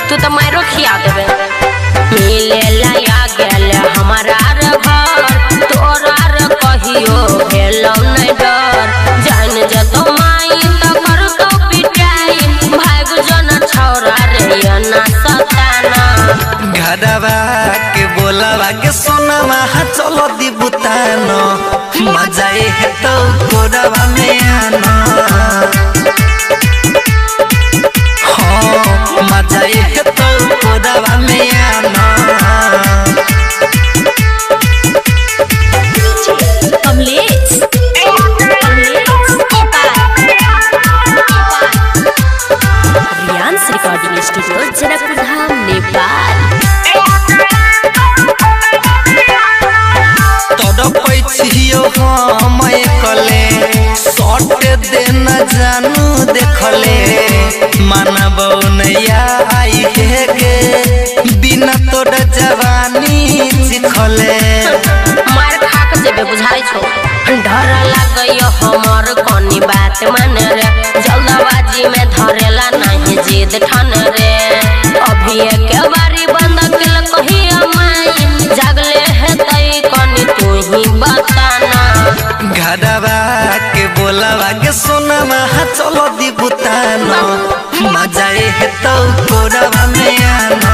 तू तो मारो खिया देबे। मिले लाया गेल हमारा रे घर तोरा रे कहियो भेलौ नहीं डर। जान जतो माई तो कर तो पिटाई भाग जन छौरा रे ना सताना। घरवा के बोलावा के सोनावा चलो दी बुतानो मजा है तो कोरवा में आना। हाँ मजा है तो कोरवा में आना। Kamlesh रियांस recording studio Janakpur Dham Nepal. हम कले सट देना जानू देखले मानबो नैया आई गे बिना तोड़ जवानी सिखले। मार खा के जेबे बुझाई छो डर लागयो हमर कोनी बात मान रे। जल्दबाजी में धरेला नहीं जिद ठान रे। अभी के बारी बंद किल कहिया माई जागले है तई कोनी तू ही बताना। घरवा के बोलावा के सोनावा चलो दी बुतानो मजा है तो कोरवा में आना।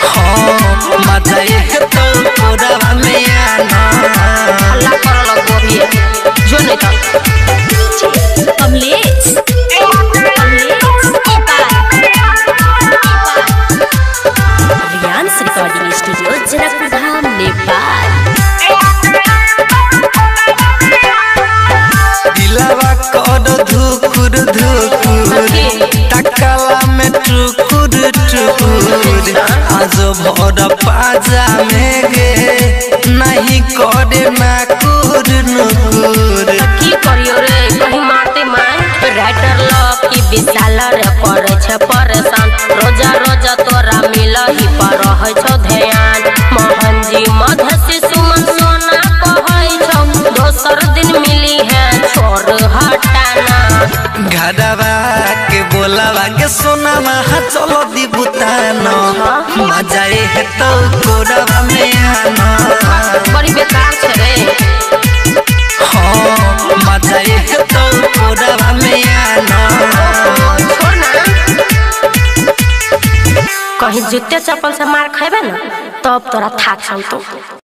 हाँ मजा है तो कोरवा में आना। अल्लाह कर लगो भी जो नहीं था कमलेश रियांस रिकॉर्डिंग स्टूडियो जनकपुर धाम नेपाल। दिलवा कर धुकुर धुकुर टकला में टुकुर टुकुर आज भर पाजा में गे नहीं करे ना कुर नुकुर। की करियो रे कहीं मारते माय राइटर लव की विशाल रे करे छे परेशान। रोजा रोजा तोरा मिल ही पर है छो ध्यान। मोहन जी मधसी सुमन सोना कहै छो दोसर दिन मिली है छोड़ हटाना। घरवा के बोलावा के सोनावा चलो दी बुतानो मजा है तो कोरवा में आना। बड़ी बेकार छे रे। हाँ मजा है तो कोरवा में आना। छोड़ ना कहीं जूते चप्पल से मार खाबे ना तब तोरा थाक छौ तो।